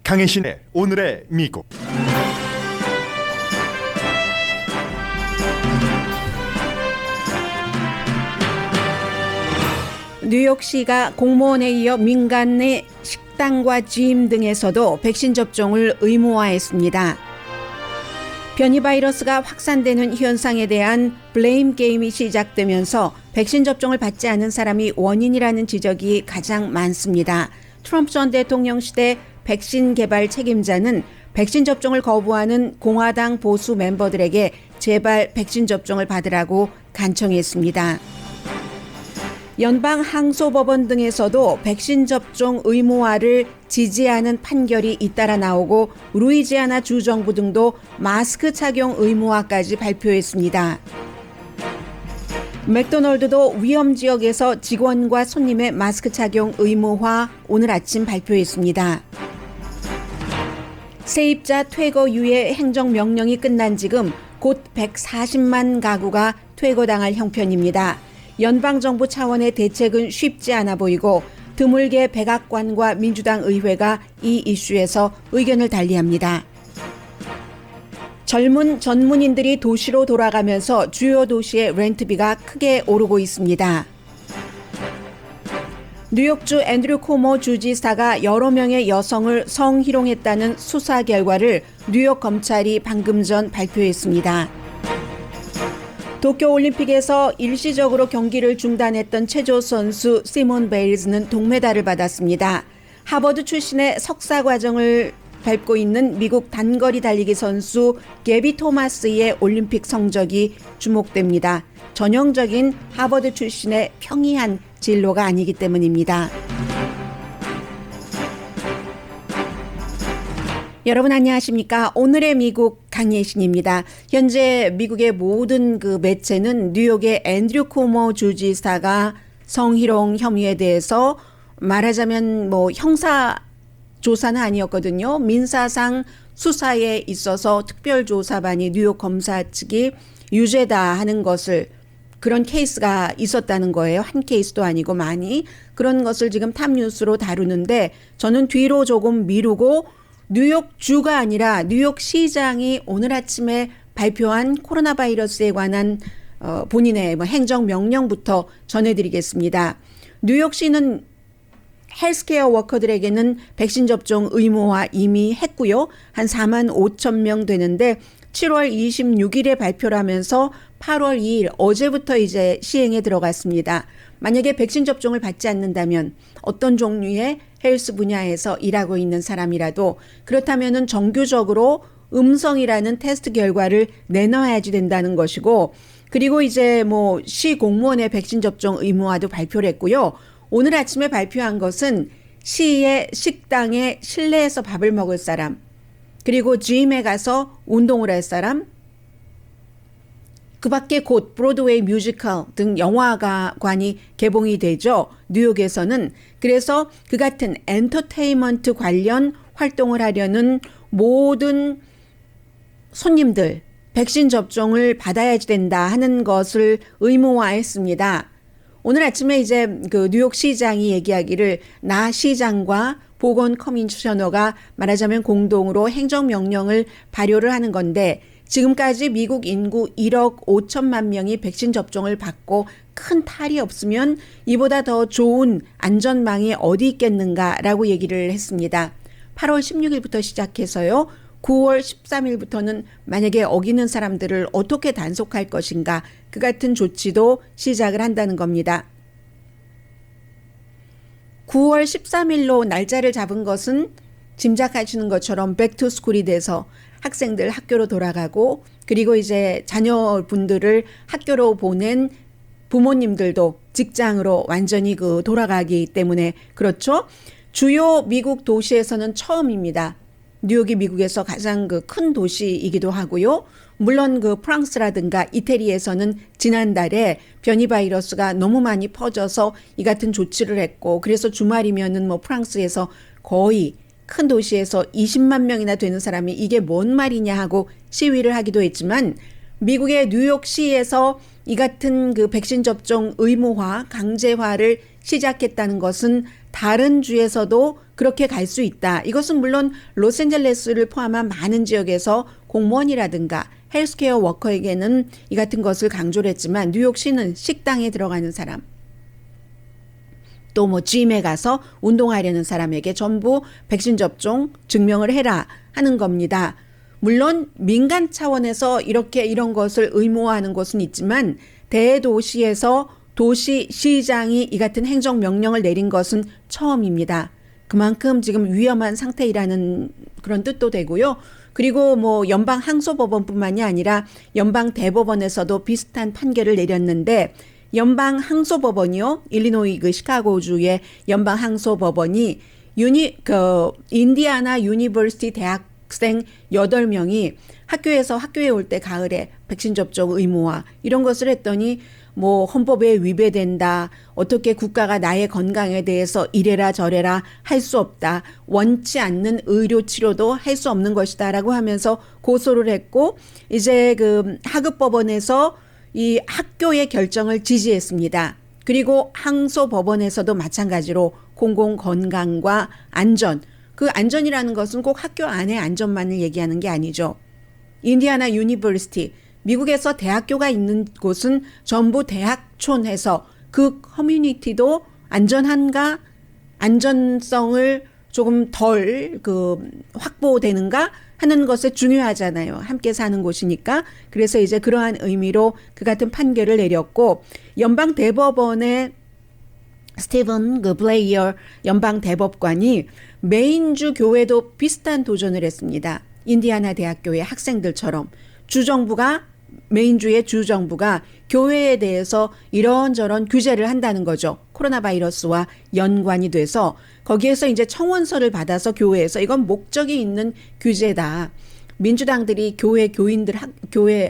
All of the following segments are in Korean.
강혜신의 오늘의 미국. 뉴욕시가 공무원에 이어 민간의 식당과 짐 등에서도 백신 접종을 의무화했습니다. 변이 바이러스가 확산되는 현상에 대한 블레임 게임이 시작되면서 백신 접종을 받지 않은 사람이 원인이라는 지적이 가장 많습니다. 트럼프 전 대통령 시대 백신 개발 책임자는 백신 접종을 거부하는 공화당 보수 멤버들에게 제발 백신 접종을 받으라고 간청했습니다. 연방 항소법원 등에서도 백신 접종 의무화를 지지하는 판결이 잇따라 나오고 루이지아나 주정부 등도 마스크 착용 의무화까지 발표했습니다. 맥도널드도 위험 지역에서 직원과 손님의 마스크 착용 의무화 오늘 아침 발표했습니다. 세입자 퇴거 유예 행정명령이 끝난 지금 곧 140만 가구가 퇴거당할 형편입니다. 연방정부 차원의 대책은 쉽지 않아 보이고 드물게 백악관과 민주당 의회가 이 이슈에서 의견을 달리합니다. 젊은 전문인들이 도시로 돌아가면서 주요 도시의 렌트비가 크게 오르고 있습니다. 뉴욕주 앤드류 코모 주지사가 여러 명의 여성을 성희롱했다는 수사 결과를 뉴욕 검찰이 방금 전 발표했습니다. 도쿄올림픽에서 일시적으로 경기를 중단했던 체조 선수 시몬 베일즈는 동메달을 받았습니다. 하버드 출신의 석사 과정을 밟고 있는 미국 단거리 달리기 선수 게비 토마스의 올림픽 성적이 주목됩니다. 전형적인 하버드 출신의 평이한 진로가 아니기 때문입니다. 여러분 안녕하십니까? 오늘의 미국 강예신입니다. 현재 미국의 모든 매체는 뉴욕의 앤드류 코모 주지사가 성희롱 혐의에 대해서 말하자면 형사 조사는 아니었거든요. 민사상 수사에 있어서 특별조사반이 뉴욕 검사 측이 유죄다 하는 것을 그런 케이스가 있었다는 거예요. 한 케이스도 아니고 많이 그런 것을 지금 탑뉴스로 다루는데 저는 뒤로 조금 미루고 뉴욕주가 아니라 뉴욕시장이 오늘 아침에 발표한 코로나 바이러스에 관한 본인의 행정명령부터 전해드리겠습니다. 뉴욕시는 헬스케어 워커들에게는 백신 접종 의무화 이미 했고요. 한 4만 5천 명 되는데 7월 26일에 발표를 하면서 8월 2일 어제부터 이제 시행에 들어갔습니다. 만약에 백신 접종을 받지 않는다면 어떤 종류의 헬스 분야에서 일하고 있는 사람이라도 그렇다면은 정규적으로 음성이라는 테스트 결과를 내놔야지 된다는 것이고 그리고 이제 시 공무원의 백신 접종 의무화도 발표를 했고요. 오늘 아침에 발표한 것은 시의 식당에 실내에서 밥을 먹을 사람 그리고 짐에 가서 운동을 할 사람 그 밖에 곧 브로드웨이 뮤지컬 등 영화관이 개봉이 되죠. 뉴욕에서는. 그래서 그 같은 엔터테인먼트 관련 활동을 하려는 모든 손님들 백신 접종을 받아야지 된다 하는 것을 의무화했습니다. 오늘 아침에 이제 뉴욕시장이 얘기하기를 나 시장과 보건 커미셔너가 말하자면 공동으로 행정명령을 발효를 하는 건데 지금까지 미국 인구 1억 5천만 명이 백신 접종을 받고 큰 탈이 없으면 이보다 더 좋은 안전망이 어디 있겠는가라고 얘기를 했습니다. 8월 16일부터 시작해서요. 9월 13일부터는 만약에 어기는 사람들을 어떻게 단속할 것인가 그 같은 조치도 시작을 한다는 겁니다. 9월 13일로 날짜를 잡은 것은 짐작하시는 것처럼 백투스쿨이 돼서 학생들 학교로 돌아가고 그리고 이제 자녀분들을 학교로 보낸 부모님들도 직장으로 완전히 돌아가기 때문에 그렇죠. 주요 미국 도시에서는 처음입니다. 뉴욕이 미국에서 가장 큰 도시이기도 하고요. 물론 프랑스라든가 이태리에서는 지난달에 변이 바이러스가 너무 많이 퍼져서 이 같은 조치를 했고 그래서 주말이면은 프랑스에서 거의 큰 도시에서 20만 명이나 되는 사람이 이게 뭔 말이냐 하고 시위를 하기도 했지만 미국의 뉴욕시에서 이 같은 백신 접종 의무화, 강제화를 시작했다는 것은 다른 주에서도 그렇게 갈 수 있다. 이것은 물론 로스앤젤레스를 포함한 많은 지역에서 공무원이라든가 헬스케어 워커에게는 이 같은 것을 강조를 했지만 뉴욕시는 식당에 들어가는 사람, 또 뭐 짐에 가서 운동하려는 사람에게 전부 백신 접종 증명을 해라 하는 겁니다. 물론 민간 차원에서 이런 것을 의무화하는 곳은 있지만 대도시에서 도시시장이 이 같은 행정명령을 내린 것은 처음입니다. 그만큼 지금 위험한 상태이라는 그런 뜻도 되고요. 그리고 뭐 연방 항소법원뿐만이 아니라 연방 대법원에서도 비슷한 판결을 내렸는데 연방 항소법원이요. 일리노이 그 시카고주의 연방 항소법원이 인디아나 유니버시티 대학생 8명이 학교에 올 때 가을에 백신 접종 의무화 이런 것을 했더니 뭐 헌법에 위배된다. 어떻게 국가가 나의 건강에 대해서 이래라 저래라 할 수 없다. 원치 않는 의료 치료도 할 수 없는 것이다라고 하면서 고소를 했고 이제 그 하급법원에서 이 학교의 결정을 지지했습니다. 그리고 항소법원에서도 마찬가지로 공공건강과 안전, 그 안전이라는 것은 꼭 학교 안의 안전만을 얘기하는 게 아니죠. 인디아나 유니버시티, 미국에서 대학교가 있는 곳은 전부 대학촌해서 그 커뮤니티도 안전한가, 안전성을 조금 덜 확보되는가 하는 것에 중요하잖아요. 함께 사는 곳이니까. 그래서 이제 그러한 의미로 그 같은 판결을 내렸고 연방 대법원의 스티븐 블레이어 연방 대법관이 메인주 교회도 비슷한 도전을 했습니다. 인디아나 대학교의 학생들처럼 메인주의 주정부가 교회에 대해서 이런저런 규제를 한다는 거죠. 코로나 바이러스와 연관이 돼서 거기에서 이제 청원서를 받아서 교회에서 이건 목적이 있는 규제다. 민주당들이 교회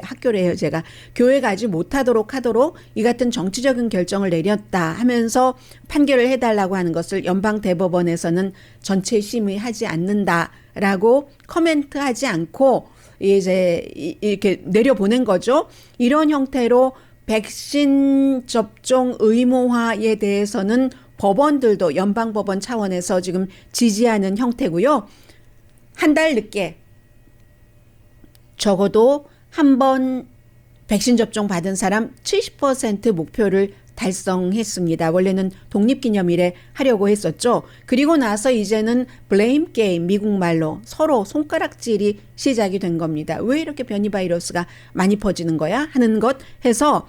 학교래요. 제가 교회 가지 못하도록 하도록 이 같은 정치적인 결정을 내렸다 하면서 판결을 해달라고 하는 것을 연방 대법원에서는 전체 심의하지 않는다라고 코멘트하지 않고 이제 이렇게 내려보낸 거죠. 이런 형태로 백신 접종 의무화에 대해서는 법원들도 연방법원 차원에서 지금 지지하는 형태고요. 한 달 늦게 적어도 한 번 백신 접종 받은 사람 70% 목표를 달성했습니다. 원래는 독립기념일에 하려고 했었죠. 그리고 나서 이제는 블레임 게임, 미국말로 서로 손가락질이 시작이 된 겁니다. 왜 이렇게 변이 바이러스가 많이 퍼지는 거야? 하는 것 해서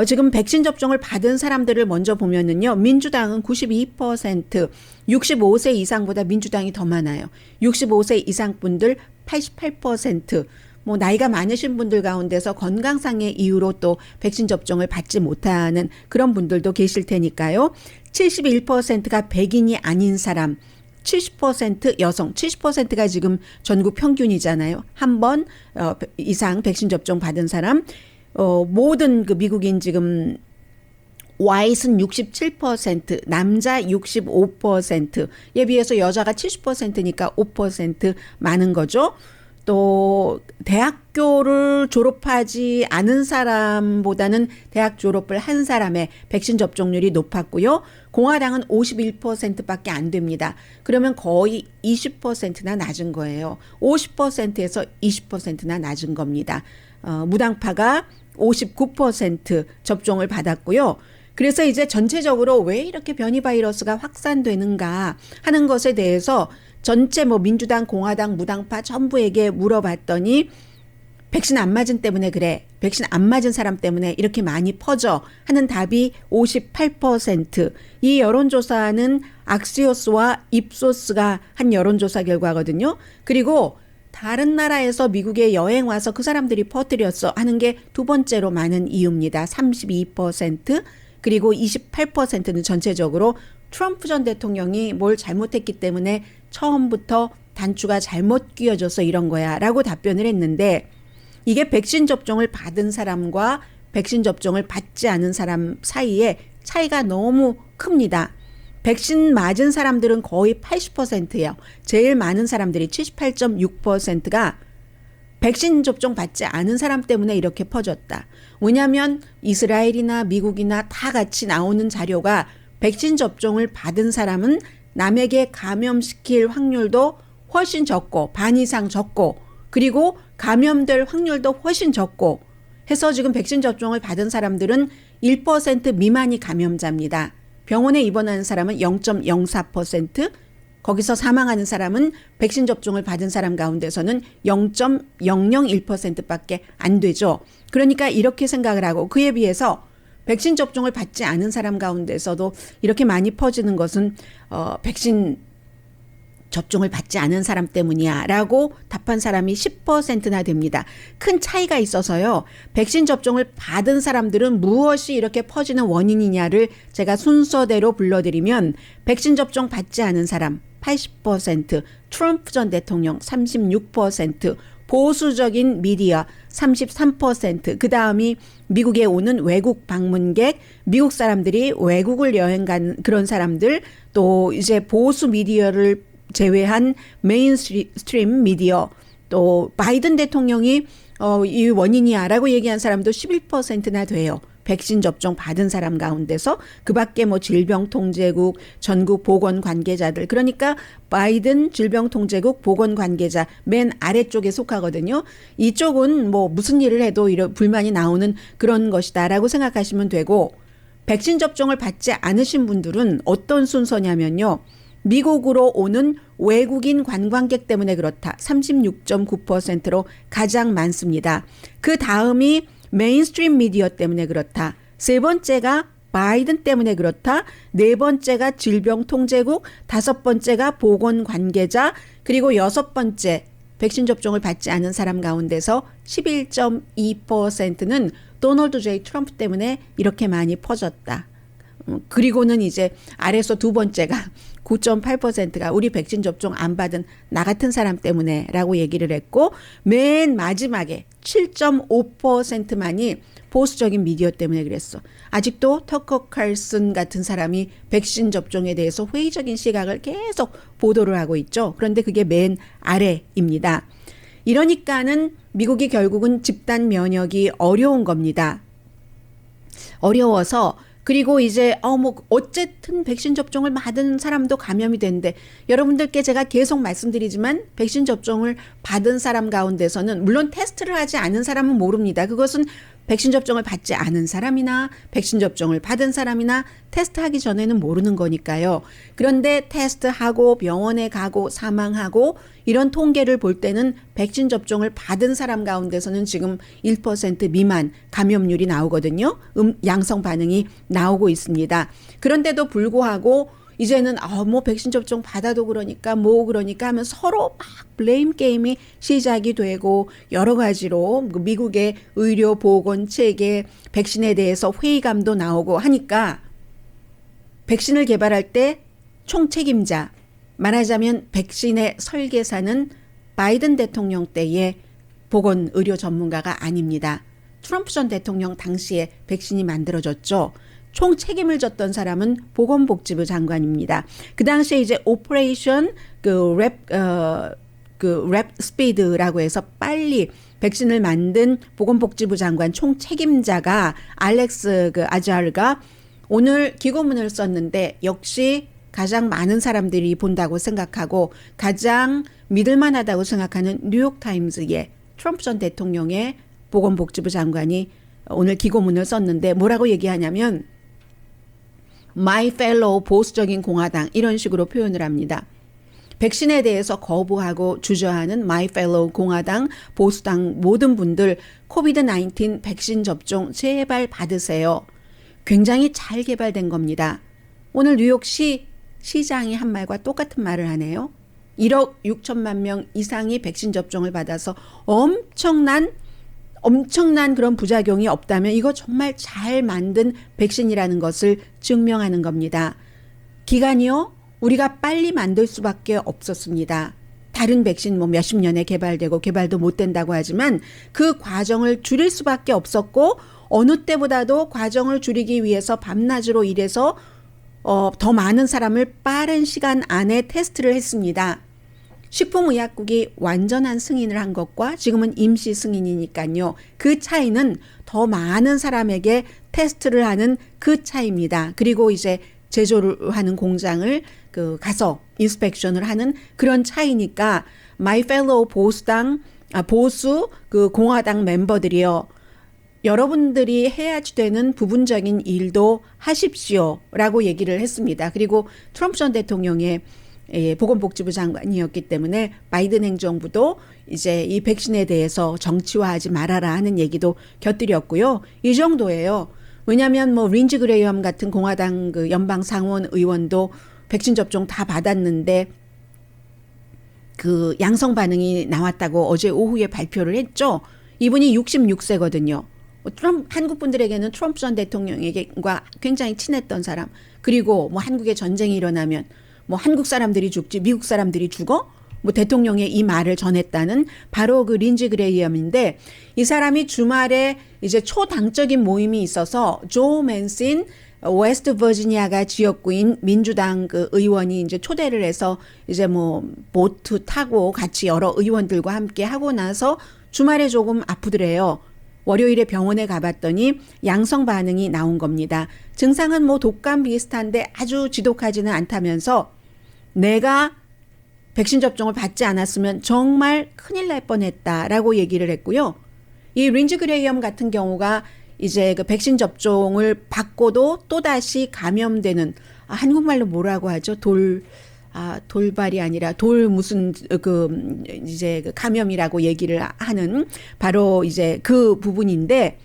지금 백신 접종을 받은 사람들을 먼저 보면은요. 민주당은 92%, 65세 이상보다 민주당이 더 많아요. 65세 이상 분들 88%, 뭐 나이가 많으신 분들 가운데서 건강상의 이유로 또 백신 접종을 받지 못하는 그런 분들도 계실 테니까요. 71%가 백인이 아닌 사람, 70% 여성, 70%가 지금 전국 평균이잖아요. 한 번 이상 백신 접종 받은 사람, 모든 그 미국인 지금 white은 67%, 남자 65%에 비해서 여자가 70%니까 5% 많은 거죠. 또 대학교를 졸업하지 않은 사람보다는 대학 졸업을 한 사람의 백신 접종률이 높았고요. 공화당은 51%밖에 안 됩니다. 그러면 거의 20%나 낮은 거예요. 50%에서 20%나 낮은 겁니다. 무당파가 59% 접종을 받았고요. 그래서 이제 전체적으로 왜 이렇게 변이 바이러스가 확산되는가 하는 것에 대해서 전체 민주당, 공화당, 무당파 전부에게 물어봤더니 백신 안 맞은 때문에 그래. 백신 안 맞은 사람 때문에 이렇게 많이 퍼져 하는 답이 58%. 이 여론조사는 악시오스와 입소스가 한 여론조사 결과거든요. 그리고 다른 나라에서 미국에 여행 와서 그 사람들이 퍼뜨렸어 하는 게 두 번째로 많은 이유입니다. 32%. 그리고 28%는 전체적으로 트럼프 전 대통령이 뭘 잘못했기 때문에 처음부터 단추가 잘못 끼워져서 이런 거야 라고 답변을 했는데 이게 백신 접종을 받은 사람과 백신 접종을 받지 않은 사람 사이에 차이가 너무 큽니다. 백신 맞은 사람들은 거의 80%예요. 제일 많은 사람들이 78.6%가 백신 접종 받지 않은 사람 때문에 이렇게 퍼졌다. 왜냐하면 이스라엘이나 미국이나 다 같이 나오는 자료가 백신 접종을 받은 사람은 남에게 감염시킬 확률도 훨씬 적고 반 이상 적고 그리고 감염될 확률도 훨씬 적고 해서 지금 백신 접종을 받은 사람들은 1% 미만이 감염자입니다. 병원에 입원하는 사람은 0.04%, 거기서 사망하는 사람은 백신 접종을 받은 사람 가운데서는 0.001%밖에 안 되죠. 그러니까 이렇게 생각을 하고 그에 비해서 백신 접종을 받지 않은 사람 가운데서도 이렇게 많이 퍼지는 것은 백신 접종을 받지 않은 사람 때문이야 라고 답한 사람이 10%나 됩니다. 큰 차이가 있어서요. 백신 접종을 받은 사람들은 무엇이 이렇게 퍼지는 원인이냐를 제가 순서대로 불러드리면 백신 접종 받지 않은 사람 80%, 트럼프 전 대통령 36%, 보수적인 미디어 33%, 그 다음이 미국에 오는 외국 방문객, 미국 사람들이 외국을 여행 간 그런 사람들, 또 이제 보수 미디어를 제외한 메인스트림 미디어, 또 바이든 대통령이 이 원인이야라고 얘기한 사람도 11%나 돼요. 백신 접종 받은 사람 가운데서 그 밖에 뭐 질병통제국, 전국 보건 관계자들, 그러니까 바이든 질병통제국 보건 관계자 맨 아래쪽에 속하거든요. 이쪽은 뭐 무슨 일을 해도 이런 불만이 나오는 그런 것이다라고 생각하시면 되고, 백신 접종을 받지 않으신 분들은 어떤 순서냐면요. 미국으로 오는 외국인 관광객 때문에 그렇다. 36.9%로 가장 많습니다. 그 다음이 메인스트림 미디어 때문에 그렇다. 세 번째가 바이든 때문에 그렇다. 네 번째가 질병통제국, 다섯 번째가 보건관계자, 그리고 여섯 번째 백신 접종을 받지 않은 사람 가운데서 11.2%는 도널드 J. 트럼프 때문에 이렇게 많이 퍼졌다. 그리고는 이제 아래서 두 번째가 9.8%가 우리 백신 접종 안 받은 나 같은 사람 때문에 라고 얘기를 했고, 맨 마지막에 7.5%만이 보수적인 미디어 때문에 그랬어. 아직도 터커 칼슨 같은 사람이 백신 접종에 대해서 회의적인 시각을 계속 보도를 하고 있죠. 그런데 그게 맨 아래입니다. 이러니까는 미국이 결국은 집단 면역이 어려운 겁니다. 어려워서, 그리고 이제 어쨌든 백신 접종을 받은 사람도 감염이 되는데, 여러분들께 제가 계속 말씀드리지만 백신 접종을 받은 사람 가운데서는 물론 테스트를 하지 않은 사람은 모릅니다. 그것은 백신 접종을 받지 않은 사람이나 백신 접종을 받은 사람이나 테스트하기 전에는 모르는 거니까요. 그런데 테스트하고 병원에 가고 사망하고 이런 통계를 볼 때는 백신 접종을 받은 사람 가운데서는 지금 1% 미만 감염률이 나오거든요. 양성 반응이 나오고 있습니다. 그런데도 불구하고 이제는 뭐 백신 접종 받아도 그러니까 하면 서로 막 블레임 게임이 시작이 되고, 여러 가지로 미국의 의료 보건 체계, 백신에 대해서 회의감도 나오고 하니까 백신을 개발할 때 총책임자, 말하자면 백신의 설계사는 바이든 대통령 때의 보건 의료 전문가가 아닙니다. 트럼프 전 대통령 당시에 백신이 만들어졌죠. 총 책임을 졌던 사람은 보건복지부 장관입니다. 그 당시에 이제 오퍼레이션 랩 스피드라고 해서 빨리 백신을 만든 보건복지부 장관 총 책임자가 알렉스 아자르가 오늘 기고문을 썼는데, 역시 가장 많은 사람들이 본다고 생각하고 가장 믿을만하다고 생각하는 뉴욕타임즈의 트럼프 전 대통령의 보건복지부 장관이 오늘 기고문을 썼는데 뭐라고 얘기하냐면 My fellow 보수적인 공화당, 이런 식으로 표현을 합니다. 백신에 대해서 거부하고 주저하는 My fellow 공화당, 보수당 모든 분들, 코비드-19 백신 접종 제발 받으세요. 굉장히 잘 개발된 겁니다. 오늘 뉴욕시 시장이 한 말과 똑같은 말을 하네요. 1억 6천만 명 이상이 백신 접종을 받아서 엄청난 그런 부작용이 없다면 이거 정말 잘 만든 백신이라는 것을 증명하는 겁니다. 기간이요? 우리가 빨리 만들 수밖에 없었습니다. 다른 백신 몇십 년에 개발되고 개발도 못 된다고 하지만 그 과정을 줄일 수밖에 없었고, 어느 때보다도 과정을 줄이기 위해서 밤낮으로 일해서 더 많은 사람을 빠른 시간 안에 테스트를 했습니다. 식품의약국이 완전한 승인을 한 것과 지금은 임시 승인이니까요. 그 차이는 더 많은 사람에게 테스트를 하는 그 차이입니다. 그리고 이제 제조를 하는 공장을 그 가서 인스펙션을 하는 그런 차이니까 my fellow 보수 그 공화당 멤버들이요. 여러분들이 해야지 되는 부분적인 일도 하십시오라고 얘기를 했습니다. 그리고 트럼프 전 대통령의 보건복지부 장관이었기 때문에 바이든 행정부도 이제 이 백신에 대해서 정치화하지 말아라 하는 얘기도 곁들였고요. 이 정도예요. 왜냐하면 뭐 린지 그레이엄 같은 공화당 그 연방 상원 의원도 백신 접종 다 받았는데 그 양성 반응이 나왔다고 어제 오후에 발표를 했죠. 이분이 66세거든요. 한국 분들에게는 트럼프 전 대통령과 굉장히 친했던 사람. 그리고 뭐 한국에 전쟁이 일어나면 뭐 한국 사람들이 죽지 미국 사람들이 죽어? 뭐 대통령의 이 말을 전했다는 바로 그 린지 그레이엄인데 이 사람이 주말에 이제 초당적인 모임이 있어서 조 맨신 웨스트 버지니아가 지역구인 민주당 그 의원이 이제 초대를 해서 이제 뭐 보트 타고 같이 여러 의원들과 함께 하고 나서 주말에 조금 아프더래요. 월요일에 병원에 가봤더니 양성 반응이 나온 겁니다. 증상은 뭐 독감 비슷한데 아주 지독하지는 않다면서 내가 백신 접종을 받지 않았으면 정말 큰일 날 뻔했다라고 얘기를 했고요. 이 린지 그레이엄 같은 경우가 이제 그 백신 접종을 받고도 또다시 감염되는 한국말로 뭐라고 하죠? 돌발이 아니라 무슨 이제 그 감염이라고 얘기를 하는 바로 이제 그 부분인데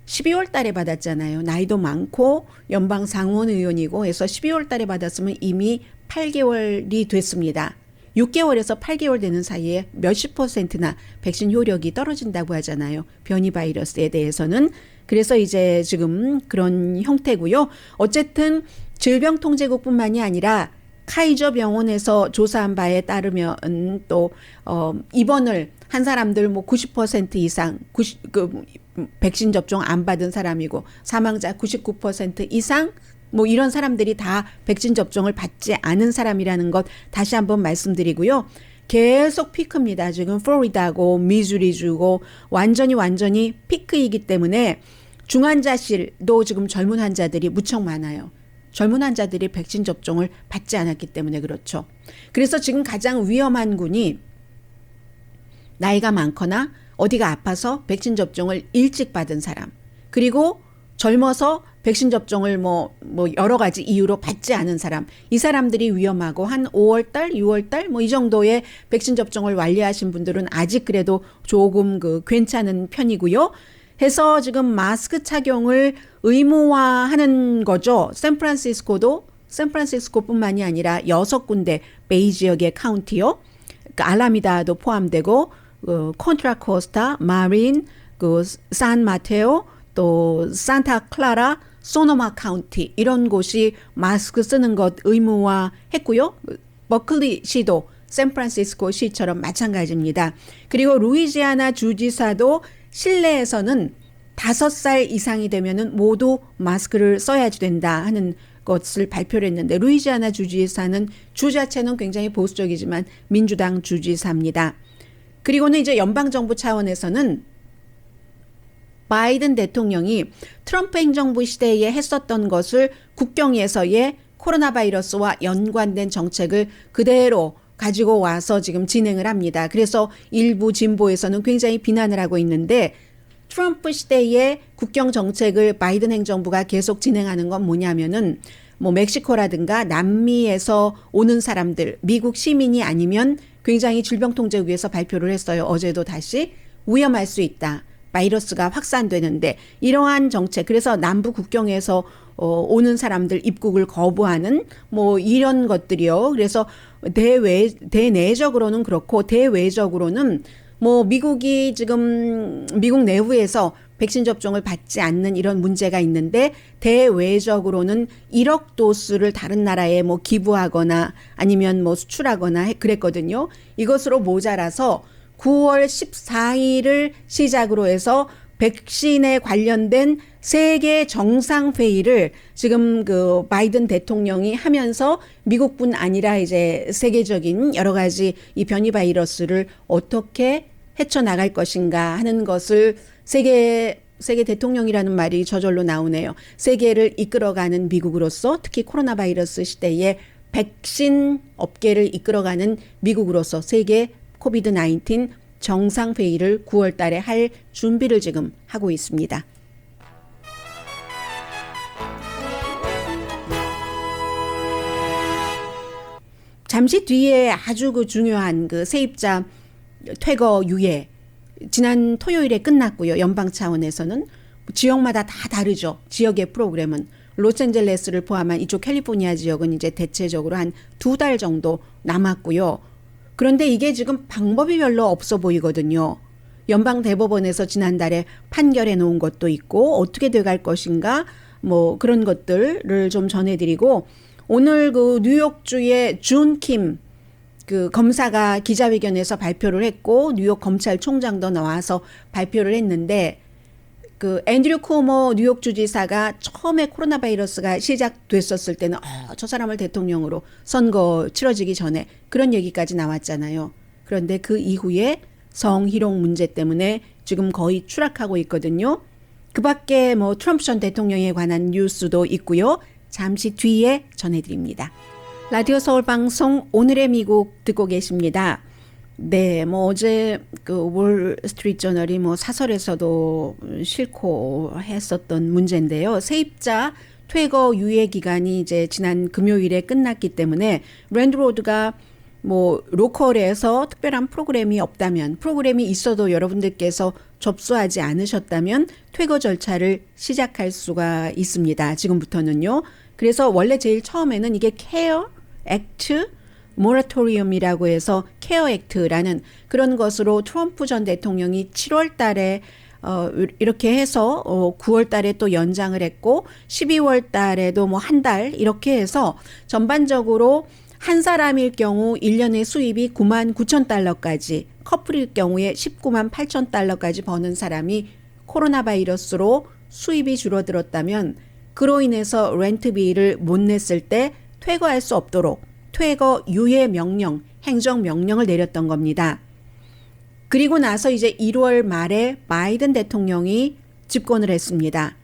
12월 달에 받았잖아요. 나이도 많고 연방 상원 의원이고 해서 12월 달에 받았으면 이미 8개월이 됐습니다. 6개월에서 8개월 되는 사이에 몇십 %나 백신 효력이 떨어진다고 하잖아요. 변이 바이러스에 대해서는. 그래서 이제 지금 그런 형태고요. 어쨌든 질병통제국뿐만이 아니라 카이저 병원에서 조사한 바에 따르면 또 입원을 한 사람들 뭐 90% 이상 백신 접종 안 받은 사람이고 사망자 99% 이상 뭐 이런 사람들이 다 백신 접종을 받지 않은 사람이라는 것 다시 한번 말씀드리고요. 계속 피크입니다. 지금 플로리다고 미주리주고 완전히 피크이기 때문에 중환자실도 지금 젊은 환자들이 무척 많아요. 젊은 환자들이 백신 접종을 받지 않았기 때문에 그렇죠. 그래서 지금 가장 위험한 군이 나이가 많거나 어디가 아파서 백신 접종을 일찍 받은 사람, 그리고 젊어서 백신 접종을 뭐 여러 가지 이유로 받지 않은 사람, 이 사람들이 위험하고 한 5월달, 6월달 뭐 이 정도의 백신 접종을 완료하신 분들은 아직 그래도 조금 괜찮은 편이고요. 해서 지금 마스크 착용을 의무화하는 거죠. 샌프란시스코뿐만이 아니라 6군데 베이 지역의 카운티요. 그러니까 알라미다도 포함되고 콘트라코스타, 마린, 산 마테오, 또 산타 클라라, 소노마 카운티 이런 곳이 마스크 쓰는 것 의무화했고요. 버클리 시도 샌프란시스코 시처럼 마찬가지입니다. 그리고 루이지아나 주지사도 실내에서는 5살 이상이 되면은 모두 마스크를 써야지 된다 하는 것을 발표를 했는데 루이지아나 주지사는 주 자체는 굉장히 보수적이지만 민주당 주지사입니다. 그리고는 이제 연방정부 차원에서는 바이든 대통령이 트럼프 행정부 시대에 했었던 것을 국경에서의 코로나 바이러스와 연관된 정책을 그대로 가지고 와서 지금 진행을 합니다. 그래서 일부 진보에서는 굉장히 비난을 하고 있는데 트럼프 시대의 국경 정책을 바이든 행정부가 계속 진행하는 건 뭐냐면은 뭐 멕시코라든가 남미에서 오는 사람들, 미국 시민이 아니면 굉장히 질병통제국에서 발표를 했어요. 어제도 다시 위험할 수 있다. 바이러스가 확산되는데 이러한 정책, 그래서 남부 국경에서 오는 사람들 입국을 거부하는 뭐 이런 것들이요. 그래서 대내적으로는 그렇고 대외적으로는 뭐 미국이 지금 미국 내부에서 백신 접종을 받지 않는 이런 문제가 있는데 대외적으로는 1억 도수를 다른 나라에 뭐 기부하거나 아니면 뭐 수출하거나 그랬거든요. 이것으로 모자라서 9월 14일을 시작으로 해서 백신에 관련된 세계 정상회의를 지금 바이든 대통령이 하면서 미국뿐 아니라 이제 세계적인 여러 가지 이 변이 바이러스를 어떻게 헤쳐나갈 것인가 하는 것을 세계 대통령이라는 말이 저절로 나오네요. 세계를 이끌어가는 미국으로서 특히 코로나 바이러스 시대에 백신 업계를 이끌어가는 미국으로서 세계 코비드-19 정상회의를 9월 달에 할 준비를 지금 하고 있습니다. 잠시 뒤에 아주 그 중요한 그 세입자 퇴거 유예 지난 토요일에 끝났고요. 연방 차원에서는 지역마다 다 다르죠. 지역의 프로그램은 로스앤젤레스를 포함한 이쪽 캘리포니아 지역은 이제 대체적으로 한 2달 정도 남았고요. 그런데 이게 지금 방법이 별로 없어 보이거든요. 연방 대법원에서 지난달에 판결해 놓은 것도 있고 어떻게 돼갈 것인가 뭐 그런 것들을 좀 전해드리고 오늘 그 뉴욕주의 준 킴 그 검사가 기자회견에서 발표를 했고 뉴욕 검찰총장도 나와서 발표를 했는데 그 앤드류 쿠오모 뉴욕 주지사가 처음에 코로나 바이러스가 시작됐었을 때는 저 사람을 대통령으로 선거 치러지기 전에 그런 얘기까지 나왔잖아요. 그런데 그 이후에 성희롱 문제 때문에 지금 거의 추락하고 있거든요. 그 밖에 뭐 트럼프 전 대통령에 관한 뉴스도 있고요. 잠시 뒤에 전해드립니다. 라디오 서울 방송 오늘의 미국 듣고 계십니다. 네, 뭐 어제 그 월 스트리트 저널이 뭐 사설에서도 싫고 했었던 문제인데요. 세입자 퇴거 유예 기간이 이제 지난 금요일에 끝났기 때문에 랜드로드가 뭐 로컬에서 특별한 프로그램이 없다면 프로그램이 있어도 여러분들께서 접수하지 않으셨다면 퇴거 절차를 시작할 수가 있습니다. 지금부터는요. 그래서 원래 제일 처음에는 이게 케어 액트 모라토리움이라고 해서 케어 액트라는 그런 것으로 트럼프 전 대통령이 7월 달에 이렇게 해서 9월 달에 또 연장을 했고 12월 달에도 뭐 한 달 이렇게 해서 전반적으로 한 사람일 경우 1년의 수입이 9만 9천 달러까지 커플일 경우에 19만 8천 달러까지 버는 사람이 코로나 바이러스로 수입이 줄어들었다면 그로 인해서 렌트비를 못 냈을 때 퇴거할 수 없도록 퇴거 유예 명령, 행정 명령을 내렸던 겁니다. 그리고 나서 이제 1월 말에 바이든 대통령이 집권을 했습니다.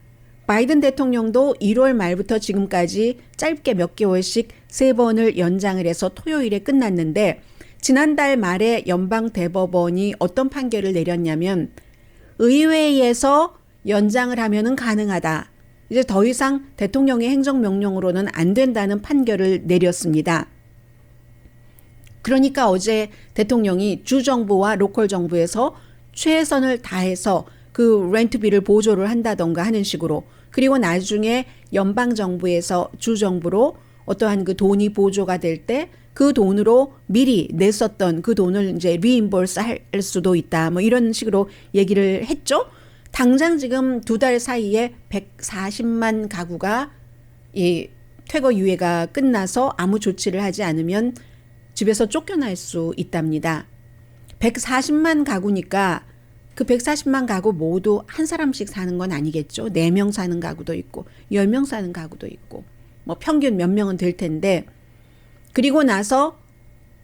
바이든 대통령도 1월 말부터 지금까지 짧게 몇 개월씩 3번을 연장을 해서 토요일에 끝났는데 지난달 말에 연방 대법원이 어떤 판결을 내렸냐면 의회에서 연장을 하면은 가능하다. 이제 더 이상 대통령의 행정명령으로는 안 된다는 판결을 내렸습니다. 그러니까 어제 대통령이 주정부와 로컬 정부에서 최선을 다해서 그 렌트비를 보조를 한다던가 하는 식으로 그리고 나중에 연방정부에서 주정부로 어떠한 그 돈이 보조가 될 때 그 돈으로 미리 냈었던 그 돈을 이제 리임버스 할 수도 있다. 뭐 이런 식으로 얘기를 했죠. 당장 지금 2달 사이에 140만 가구가 이 퇴거 유예가 끝나서 아무 조치를 하지 않으면 집에서 쫓겨날 수 있답니다. 140만 가구니까 그 140만 가구 모두 한 사람씩 사는 건 아니겠죠. 4명 사는 가구도 있고 10명 사는 가구도 있고 뭐 평균 몇 명은 될 텐데 그리고 나서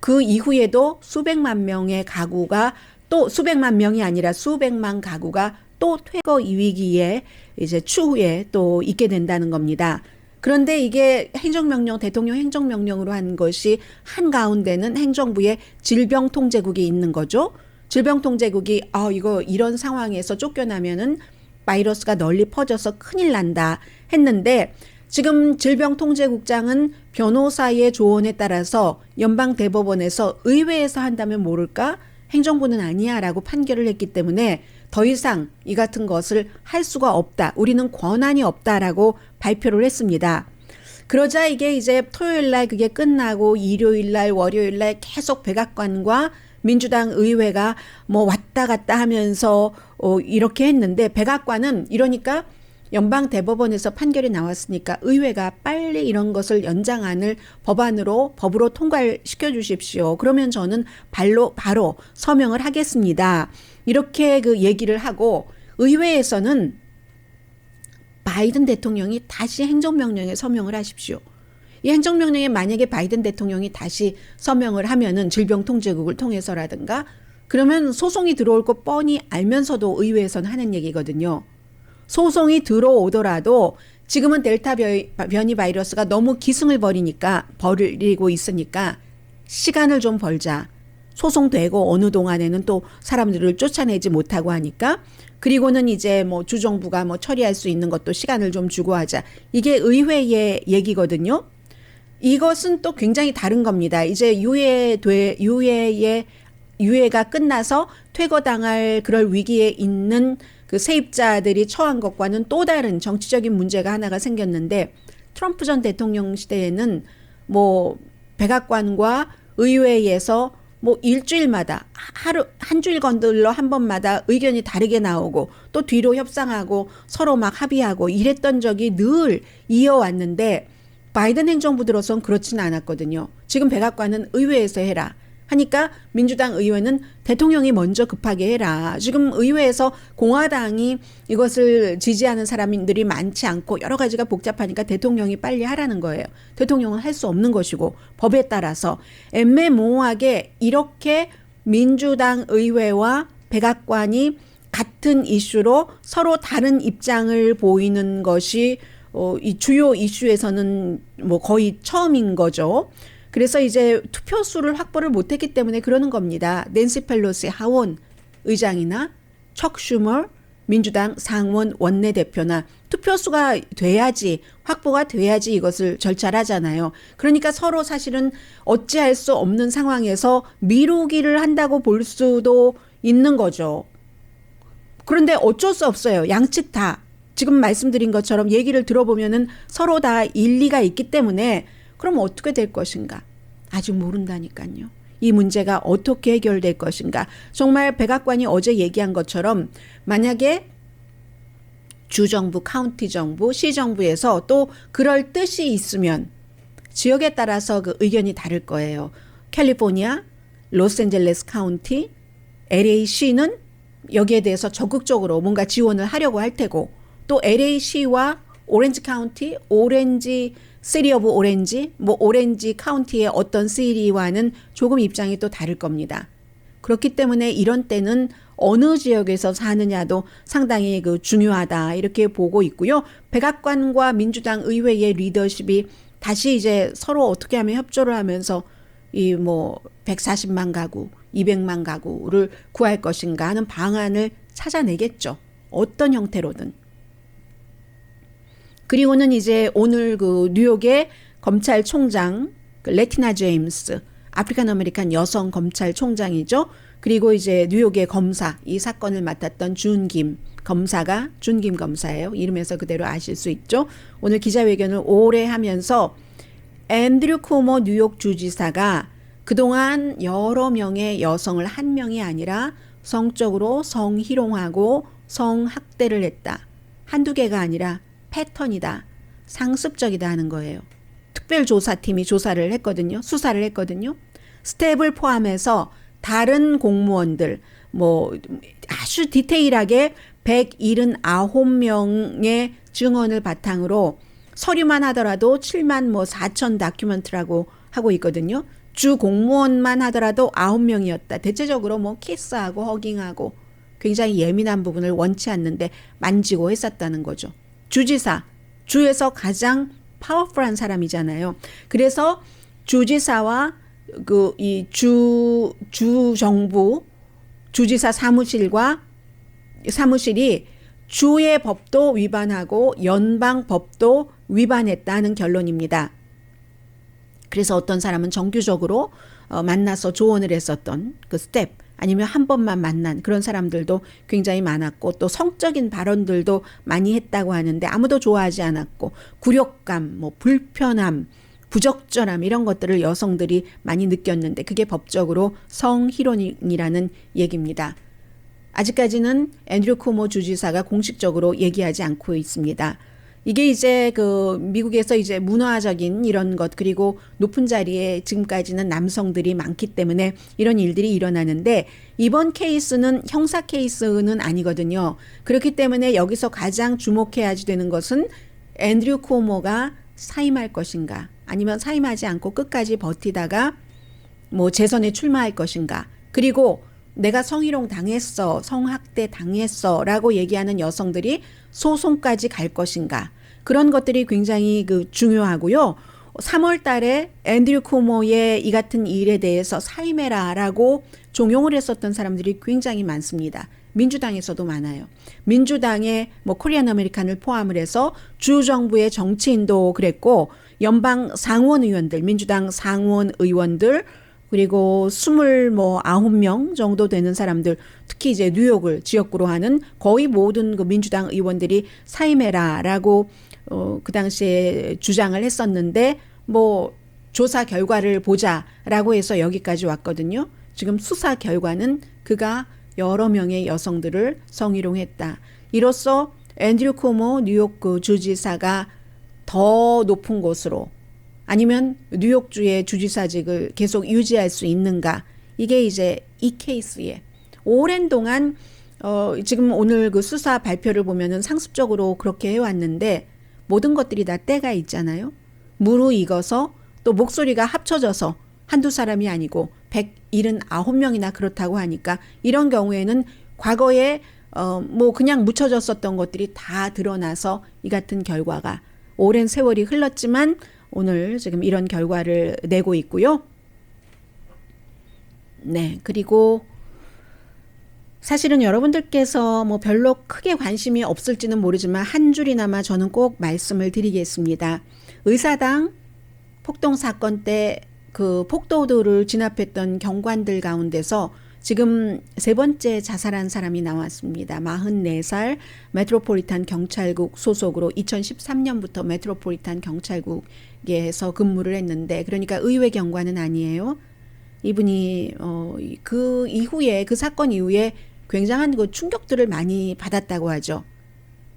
그 이후에도 수백만 명의 가구가 또 수백만 명이 아니라 수백만 가구가 또 퇴거 위기에 이제 추후에 또 있게 된다는 겁니다. 그런데 이게 행정명령, 대통령 행정명령으로 한 것이 한가운데는 행정부의 질병통제국이 있는 거죠. 질병통제국이 이거 이런 상황에서 쫓겨나면은 바이러스가 널리 퍼져서 큰일 난다 했는데 지금 질병통제국장은 변호사의 조언에 따라서 연방대법원에서 의회에서 한다면 모를까? 행정부는 아니야 라고 판결을 했기 때문에 더 이상 이 같은 것을 할 수가 없다. 우리는 권한이 없다라고 발표를 했습니다. 그러자 이게 이제 토요일 날 그게 끝나고 일요일 날 월요일 날 계속 백악관과 민주당 의회가 뭐 왔다 갔다 하면서 이렇게 했는데 백악관은 이러니까 연방 대법원에서 판결이 나왔으니까 의회가 빨리 이런 것을 연장안을 법으로 통과를 시켜주십시오. 그러면 저는 바로 서명을 하겠습니다. 이렇게 그 얘기를 하고 의회에서는 바이든 대통령이 다시 행정명령에 서명을 하십시오. 이 행정명령에 만약에 바이든 대통령이 다시 서명을 하면은 질병통제국을 통해서라든가 그러면 소송이 들어올 거 뻔히 알면서도 의회에서는 하는 얘기거든요. 소송이 들어오더라도 지금은 델타 변이 바이러스가 너무 기승을 벌이고 있으니까 시간을 좀 벌자. 소송되고 어느 동안에는 또 사람들을 쫓아내지 못하고 하니까 그리고는 이제 뭐 주정부가 뭐 처리할 수 있는 것도 시간을 좀 주고 하자. 이게 의회의 얘기거든요. 이것은 또 굉장히 다른 겁니다. 이제 유예가 끝나서 퇴거당할 그럴 위기에 있는 그 세입자들이 처한 것과는 또 다른 정치적인 문제가 하나가 생겼는데 트럼프 전 대통령 시대에는 뭐 백악관과 의회에서 뭐 일주일마다 한 줄 건들러 한 번마다 의견이 다르게 나오고 또 뒤로 협상하고 서로 막 합의하고 이랬던 적이 늘 이어왔는데 바이든 행정부 들어선 그렇지는 않았거든요. 지금 백악관은 의회에서 해라 하니까 민주당 의회는 대통령이 먼저 급하게 해라. 지금 의회에서 공화당이 이것을 지지하는 사람들이 많지 않고 여러 가지가 복잡하니까 대통령이 빨리 하라는 거예요. 대통령은 할 수 없는 것이고 법에 따라서 애매모호하게 이렇게 민주당 의회와 백악관이 같은 이슈로 서로 다른 입장을 보이는 것이 이 주요 이슈에서는 뭐 거의 처음인 거죠. 그래서 이제 투표수를 확보를 못했기 때문에 그러는 겁니다. 낸시 펠로시 하원 의장이나 척 슈머 민주당 상원 원내대표나 투표수가 돼야지 확보가 돼야지 이것을 절차를 하잖아요. 그러니까 서로 사실은 어찌할 수 없는 상황에서 미루기를 한다고 볼 수도 있는 거죠. 그런데 어쩔 수 없어요. 양측 다 지금 말씀드린 것처럼 얘기를 들어보면은 서로 다 일리가 있기 때문에 그럼 어떻게 될 것인가? 아직 모른다니까요. 이 문제가 어떻게 해결될 것인가? 정말 백악관이 어제 얘기한 것처럼 만약에 주정부, 카운티 정부, 시정부에서 또 그럴 뜻이 있으면 지역에 따라서 그 의견이 다를 거예요. 캘리포니아, 로스앤젤레스 카운티, LA시는 여기에 대해서 적극적으로 뭔가 지원을 하려고 할 테고 또 LA시와 오렌지 카운티, 오렌지 시리 오브 오렌지, 뭐 오렌지 카운티의 어떤 시리와는 조금 입장이 또 다를 겁니다. 그렇기 때문에 이런 때는 어느 지역에서 사느냐도 상당히 그 중요하다 이렇게 보고 있고요. 백악관과 민주당 의회의 리더십이 다시 이제 서로 어떻게 하면 협조를 하면서 이 뭐 140만 가구, 200만 가구를 구할 것인가 하는 방안을 찾아내겠죠. 어떤 형태로든. 그리고는 이제 오늘 그 뉴욕의 검찰총장 그 레티나 제임스 아프리칸 아메리칸 여성 검찰총장이죠. 그리고 이제 뉴욕의 검사 이 사건을 맡았던 준김 검사예요. 이름에서 그대로 아실 수 있죠. 오늘 기자회견을 오래 하면서 앤드류 쿠오모 뉴욕 주지사가 그동안 여러 명의 여성을 한 명이 아니라 성적으로 성희롱하고 성학대를 했다. 한두 개가 아니라 패턴이다. 상습적이다 하는 거예요. 특별조사팀이 조사를 했거든요. 수사를 했거든요. 스텝을 포함해서 다른 공무원들 뭐 아주 디테일하게 179명의 증언을 바탕으로 서류만 하더라도 7만 뭐 4천 다큐멘트라고 하고 있거든요. 주 공무원만 하더라도 9명이었다. 대체적으로 뭐 키스하고 허깅하고 굉장히 예민한 부분을 원치 않는데 만지고 했었다는 거죠. 주지사, 주에서 가장 파워풀한 사람이잖아요. 그래서 주지사와 그 이 주정부 주지사 사무실이 주의 법도 위반하고 연방 법도 위반했다는 결론입니다. 그래서 어떤 사람은 정규적으로 만나서 조언을 했었던 그 스텝 아니면 한 번만 만난 그런 사람들도 굉장히 많았고 또 성적인 발언들도 많이 했다고 하는데 아무도 좋아하지 않았고 굴욕감, 뭐 불편함, 부적절함 이런 것들을 여성들이 많이 느꼈는데 그게 법적으로 성희롱이라는 얘기입니다. 아직까지는 앤드류 쿠오모 주지사가 공식적으로 얘기하지 않고 있습니다. 이게 이제 그 미국에서 이제 문화적인 이런 것 그리고 높은 자리에 지금까지는 남성들이 많기 때문에 이런 일들이 일어나는데 이번 케이스는 형사 케이스는 아니거든요. 그렇기 때문에 여기서 가장 주목해야 되는 것은 앤드류 쿠오모가 사임할 것인가 아니면 사임하지 않고 끝까지 버티다가 뭐 재선에 출마할 것인가 그리고 내가 성희롱 당했어, 성학대 당했어 라고 얘기하는 여성들이 소송까지 갈 것인가 그런 것들이 굉장히 그 중요하고요. 3월 달에 앤드류 쿠모의 이 같은 일에 대해서 사임해라라고 종용을 했었던 사람들이 굉장히 많습니다. 민주당에서도 많아요. 민주당의 뭐 코리안 아메리칸을 포함을 해서 주 정부의 정치인도 그랬고 연방 상원 의원들, 민주당 상원 의원들 그리고 29명 정도 되는 사람들, 특히 이제 뉴욕을 지역구로 하는 거의 모든 그 민주당 의원들이 사임해라라고 그 당시에 주장을 했었는데 뭐 조사 결과를 보자라고 해서 여기까지 왔거든요. 지금 수사 결과는 그가 여러 명의 여성들을 성희롱했다. 이로써 앤드류 쿠모 뉴욕 그 주지사가 더 높은 곳으로 아니면 뉴욕주의 주지사직을 계속 유지할 수 있는가? 이게 이제 이 케이스에 오랜 동안 지금 오늘 그 수사 발표를 보면은 상습적으로 그렇게 해왔는데 모든 것들이 다 때가 있잖아요. 무르익어서 또 목소리가 합쳐져서 한두 사람이 아니고 179명이나 그렇다고 하니까 이런 경우에는 과거에 뭐 그냥 묻혀졌었던 것들이 다 드러나서 이 같은 결과가 오랜 세월이 흘렀지만 오늘 지금 이런 결과를 내고 있고요. 네, 그리고 사실은 여러분들께서 뭐 별로 크게 관심이 없을지는 모르지만 한 줄이나마 저는 꼭 말씀을 드리겠습니다. 의사당 폭동 사건 때 그 폭도들을 진압했던 경관들 가운데서 지금 세 번째 자살한 사람이 나왔습니다. 44살 메트로폴리탄 경찰국 소속으로 2013년부터 메트로폴리탄 경찰국에서 근무를 했는데 그러니까 의회 경관은 아니에요. 이분이 그 이후에 그 사건 이후에 굉장한 그 충격들을 많이 받았다고 하죠.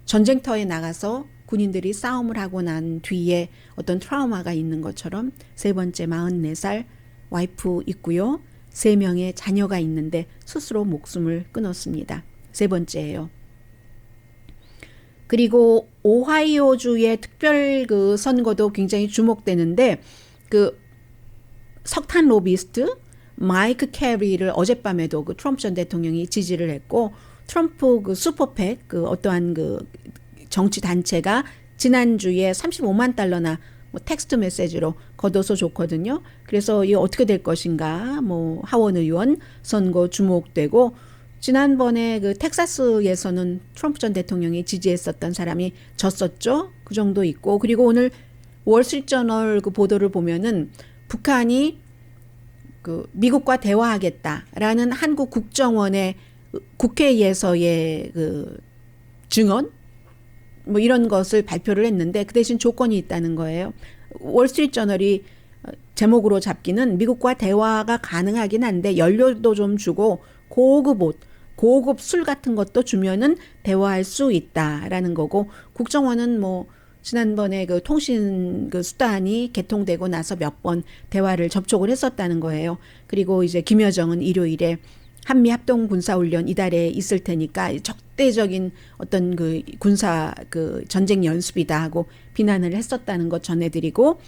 전쟁터에 나가서 군인들이 싸움을 하고 난 뒤에 어떤 트라우마가 있는 것처럼 세 번째 44살 와이프 있고요. 3명의 자녀가 있는데 스스로 목숨을 끊었습니다. 세 번째예요. 그리고 오하이오주의 특별 그 선거도 굉장히 주목되는데 그 석탄 로비스트 마이크 캐리를 어젯밤에도 그 트럼프 전 대통령이 지지를 했고 트럼프 그 슈퍼팩 그 어떠한 그 정치 단체가 지난주에 35만 달러나 뭐 텍스트 메시지로 걷어서 줬거든요. 그래서 이게 어떻게 될 것인가 뭐 하원 의원 선거 주목되고 지난번에 그 텍사스에서는 트럼프 전 대통령이 지지했었던 사람이 졌었죠. 그 정도 있고 그리고 오늘 월스트리트저널 그 보도를 보면은 북한이 그 미국과 대화하겠다라는 한국 국정원의 국회에서의 그 증언 뭐 이런 것을 발표를 했는데 그 대신 조건이 있다는 거예요. 월스트리트저널이 제목으로 잡기는 미국과 대화가 가능하긴 한데 연료도 좀 주고 고급 옷, 고급 술 같은 것도 주면은 대화할 수 있다라는 거고 국정원은 뭐 지난번에 그 통신 그 수단이 개통되고 나서 몇 번 대화를 접촉을 했었다는 거예요. 그리고 이제 김여정은 일요일에 한미 합동 군사 훈련 이달에 있을 테니까 적대적인 어떤 그 군사 그 전쟁 연습이다 하고 비난을 했었다는 것 전해드리고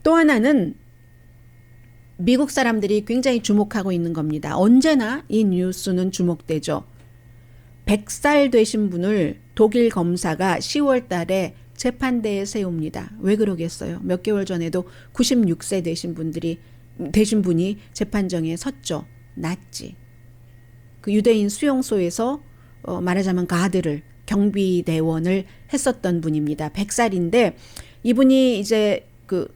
또 하나는 미국 사람들이 굉장히 주목하고 있는 겁니다. 언제나 이 뉴스는 주목되죠. 100살 되신 분을 독일 검사가 10월 달에 재판대에 세웁니다. 왜 그러겠어요? 몇 개월 전에도 96세 되신 분이 재판정에 섰죠. 나치. 그 유대인 수용소에서 말하자면 가드를 경비대원을 했었던 분입니다. 100살인데 이분이 이제 그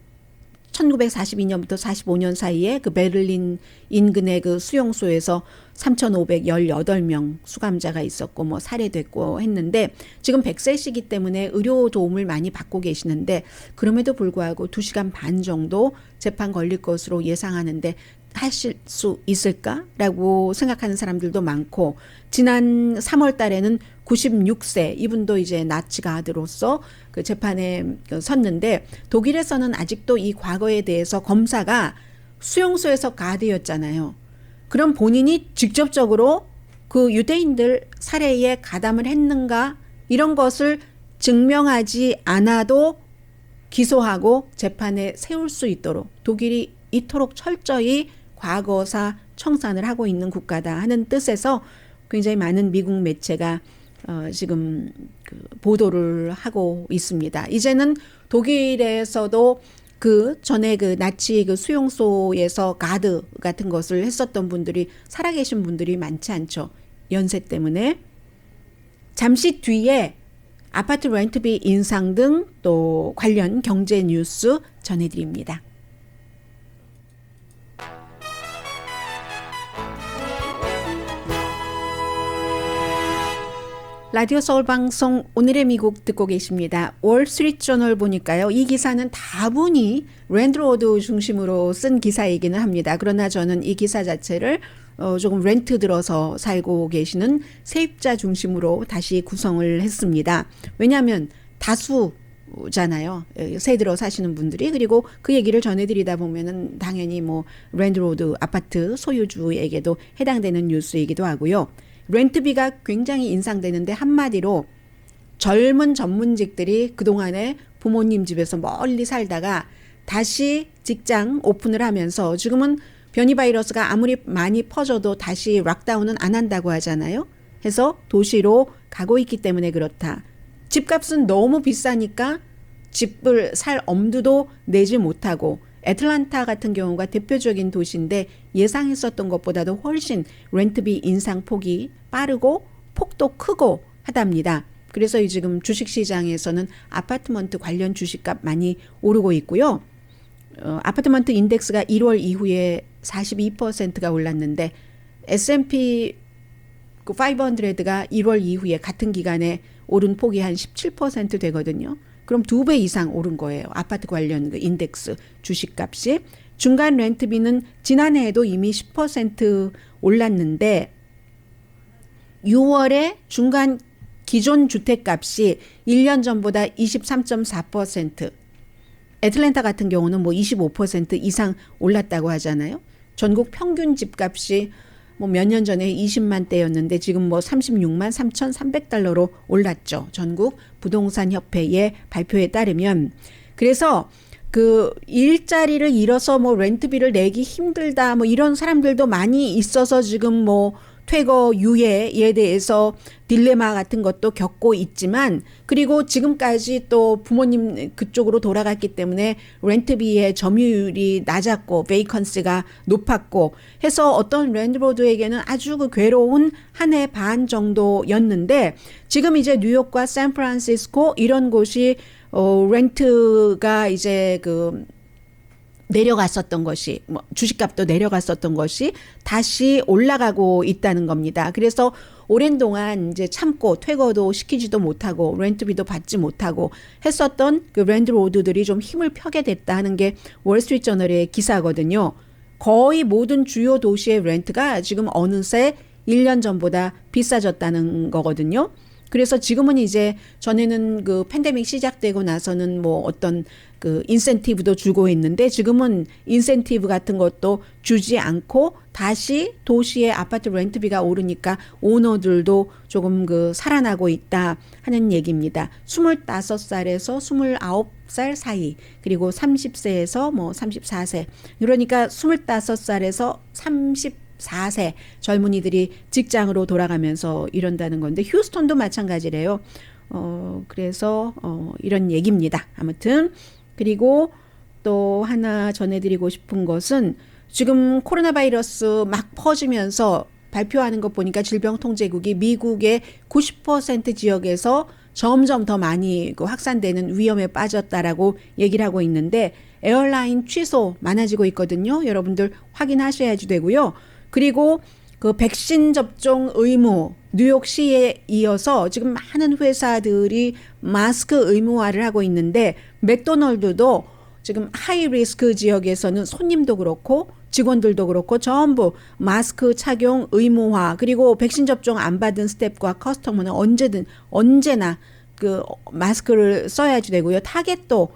1942년부터 45년 사이에 그 베를린 인근의 그 수용소에서 3,518명 수감자가 있었고 뭐 살해됐고 했는데 지금 100세시기 때문에 의료 도움을 많이 받고 계시는데 그럼에도 불구하고 2시간 반 정도 재판 걸릴 것으로 예상하는데 하실 수 있을까라고 생각하는 사람들도 많고 지난 3월 달에는 96세 이분도 이제 나치 가드로서 그 재판에 섰는데 독일에서는 아직도 이 과거에 대해서 검사가 수용소에서 가드였잖아요. 그럼 본인이 직접적으로 그 유대인들 살해에 가담을 했는가 이런 것을 증명하지 않아도 기소하고 재판에 세울 수 있도록 독일이 이토록 철저히 과거사 청산을 하고 있는 국가다 하는 뜻에서 굉장히 많은 미국 매체가 지금 그 보도를 하고 있습니다. 이제는 독일에서도 그 전에 그 나치 그 수용소에서 가드 같은 것을 했었던 분들이 살아계신 분들이 많지 않죠. 연세 때문에. 잠시 뒤에 아파트 렌트비 인상 등 또 관련 경제 뉴스 전해드립니다. 라디오 서울 방송 오늘의 미국 듣고 계십니다. 월스트리트저널 보니까요. 이 기사는 다분히 랜드로드 중심으로 쓴 기사이기는 합니다. 그러나 저는 이 기사 자체를 조금 렌트 들어서 살고 계시는 세입자 중심으로 다시 구성을 했습니다. 왜냐하면 다수잖아요. 새 들어 사시는 분들이. 그리고 그 얘기를 전해드리다 보면은 당연히 뭐 랜드로드 아파트 소유주에게도 해당되는 뉴스이기도 하고요. 렌트비가 굉장히 인상되는데 한마디로 젊은 전문직들이 그동안에 부모님 집에서 멀리 살다가 다시 직장 오픈을 하면서 지금은 변이 바이러스가 아무리 많이 퍼져도 다시 락다운은 안 한다고 하잖아요. 해서 도시로 가고 있기 때문에 그렇다. 집값은 너무 비싸니까 집을 살 엄두도 내지 못하고 애틀란타 같은 경우가 대표적인 도시인데 예상했었던 것보다도 훨씬 렌트비 인상 폭이 빠르고 폭도 크고 하답니다. 그래서 지금 주식시장에서는 아파트먼트 관련 주식값 많이 오르고 있고요. 아파트먼트 인덱스가 1월 이후에 42%가 올랐는데 S&P 500가 1월 이후에 같은 기간에 오른 폭이 한 17% 되거든요. 그럼 2배 이상 오른 거예요. 아파트 관련 그 인덱스 주식값이. 중간 렌트비는 지난해에도 이미 10% 올랐는데 6월에 중간 기존 주택값이 1년 전보다 23.4%, 애틀랜타 같은 경우는 뭐 25% 이상 올랐다고 하잖아요. 전국 평균 집값이 뭐 몇 년 전에 20만 대였는데 지금 뭐 36만 3,300달러로 올랐죠. 전국 부동산 협회의 발표에 따르면. 그래서 그 일자리를 잃어서 뭐 렌트비를 내기 힘들다 뭐 이런 사람들도 많이 있어서 지금 뭐 퇴거 유예에 대해서 딜레마 같은 것도 겪고 있지만 그리고 지금까지 또 부모님 그쪽으로 돌아갔기 때문에 렌트비의 점유율이 낮았고 베이컨스가 높았고 해서 어떤 랜드로드에게는 아주 그 괴로운 한 해 반 정도였는데 지금 이제 뉴욕과 샌프란시스코 이런 곳이 렌트가 이제 그 내려갔었던 것이 뭐 주식값도 내려갔었던 것이 다시 올라가고 있다는 겁니다. 그래서 오랜 동안 이제 참고 퇴거도 시키지도 못하고 렌트비도 받지 못하고 했었던 그 랜드로드들이 좀 힘을 펴게 됐다 하는 게 월스트리트저널의 기사거든요. 거의 모든 주요 도시의 렌트가 지금 어느새 1년 전보다 비싸졌다는 거거든요. 그래서 지금은 이제 전에는 그 팬데믹 시작되고 나서는 뭐 어떤 그 인센티브도 주고 있는데 지금은 인센티브 같은 것도 주지 않고 다시 도시의 아파트 렌트비가 오르니까 오너들도 조금 그 살아나고 있다 하는 얘기입니다. 25살에서 29살 사이 그리고 30세에서 뭐 34세 그러니까 25살에서 34세 젊은이들이 직장으로 돌아가면서 이런다는 건데 휴스턴도 마찬가지래요. 그래서 이런 얘기입니다. 아무튼 그리고 또 하나 전해드리고 싶은 것은 지금 코로나 바이러스 막 퍼지면서 발표하는 것 보니까 질병통제국이 미국의 90% 지역에서 점점 더 많이 확산되는 위험에 빠졌다라고 얘기를 하고 있는데 에어라인 취소 많아지고 있거든요. 여러분들 확인하셔야지 되고요. 그리고 그 백신 접종 의무 뉴욕시에 이어서 지금 많은 회사들이 마스크 의무화를 하고 있는데 맥도널드도 지금 하이 리스크 지역에서는 손님도 그렇고 직원들도 그렇고 전부 마스크 착용 의무화 그리고 백신 접종 안 받은 스태프과 커스터머는 언제나 그 마스크를 써야지 되고요. 타겟도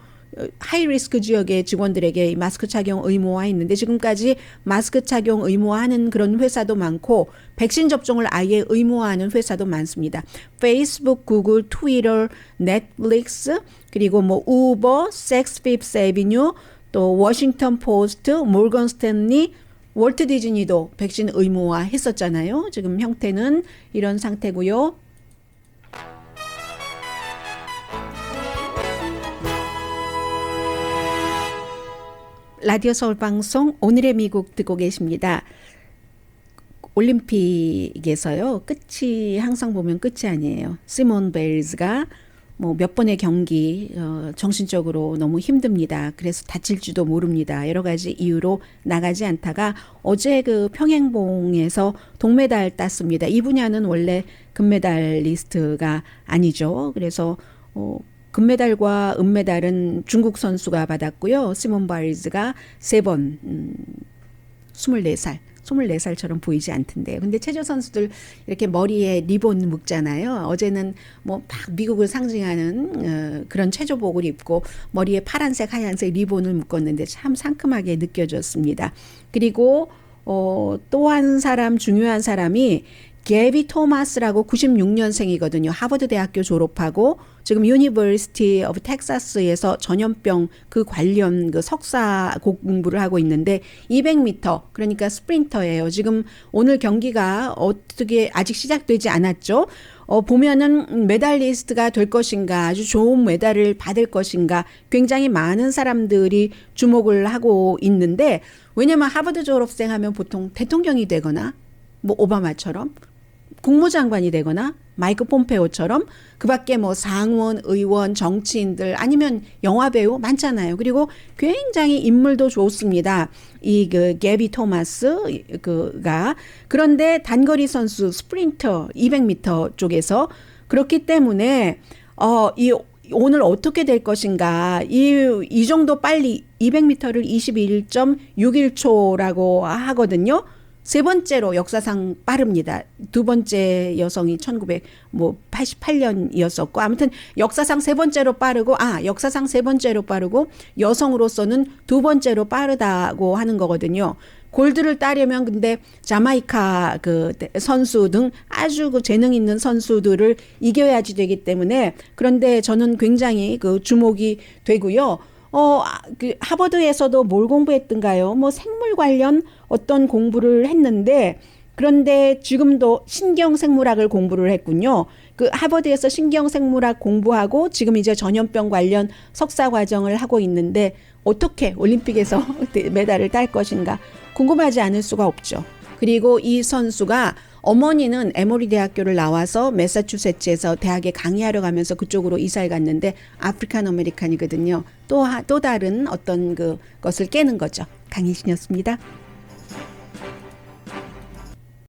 하이 리스크 지역의 직원들에게 마스크 착용 의무화 있는데 지금까지 마스크 착용 의무화하는 그런 회사도 많고 백신 접종을 아예 의무화하는 회사도 많습니다. 페이스북, 구글, 트위터, 넷플릭스 그리고 뭐 우버, 섹스 핍스 애비뉴 또 워싱턴 포스트, 모건 스탠리 월트 디즈니도 백신 의무화 했었잖아요. 지금 형태는 이런 상태고요. 라디오 서울 방송 오늘의 미국 듣고 계십니다. 올림픽에서요. 끝이 항상 보면 끝이 아니에요. 시몬 베일즈가 뭐 몇 번의 경기 정신적으로 너무 힘듭니다. 그래서 다칠지도 모릅니다. 여러 가지 이유로 나가지 않다가 어제 그 평행봉에서 동메달 땄습니다. 이 분야는 원래 금메달리스트가 아니죠. 그래서 금메달과 은메달은 중국 선수가 받았고요. 시몬 바일즈가 3번 24살처럼 보이지 않던데요. 근데 체조 선수들 이렇게 머리에 리본 묶잖아요. 어제는 뭐 막 미국을 상징하는 그런 체조복을 입고 머리에 파란색, 하얀색 리본을 묶었는데 참 상큼하게 느껴졌습니다. 그리고 또 한 사람, 중요한 사람이 게비 토마스라고 96년생이거든요. 하버드 대학교 졸업하고 지금 유니버시티 오브 텍사스에서 전염병 그 관련 그 석사 공부를 하고 있는데 200m 그러니까 스프린터예요. 지금 오늘 경기가 어떻게 아직 시작되지 않았죠. 보면은 메달리스트가 될 것인가, 아주 좋은 메달을 받을 것인가, 굉장히 많은 사람들이 주목을 하고 있는데, 왜냐면 하버드 졸업생 하면 보통 대통령이 되거나 뭐 오바마처럼 국무장관이 되거나 마이크 폼페오처럼 그 밖에 뭐 상원, 의원, 정치인들 아니면 영화배우 많잖아요. 그리고 굉장히 인물도 좋습니다. 이 그 게비 토마스 그가 그런데 단거리 선수 스프린터 200m 쪽에서 그렇기 때문에 이 오늘 어떻게 될 것인가. 이 정도 빨리 200m를 21.61초라고 하거든요. 3번째로 역사상 빠릅니다. 2번째 여성이 1988년이었었고 아무튼 역사상 3번째로 빠르고 역사상 3번째로 빠르고 여성으로서는 2번째로 빠르다고 하는 거거든요. 골드를 따려면 근데 자마이카 그 선수 등 아주 그 재능 있는 선수들을 이겨야지 되기 때문에 그런데 저는 굉장히 그 주목이 되고요. 그 하버드에서도 뭘 공부했던가요? 뭐 생물 관련 어떤 공부를 했는데 그런데 지금도 신경생물학을 공부를 했군요. 그 하버드에서 신경생물학 공부하고 지금 이제 전염병 관련 석사 과정을 하고 있는데 어떻게 올림픽에서 메달을 딸 것인가 궁금하지 않을 수가 없죠. 그리고 이 선수가 어머니는 에모리 대학교를 나와서 매사추세츠에서 대학에 강의하러 가면서 그쪽으로 이사를 갔는데 아프리칸 아메리칸이거든요. 또 다른 어떤 그 것을 깨는 거죠. 강희신이었습니다.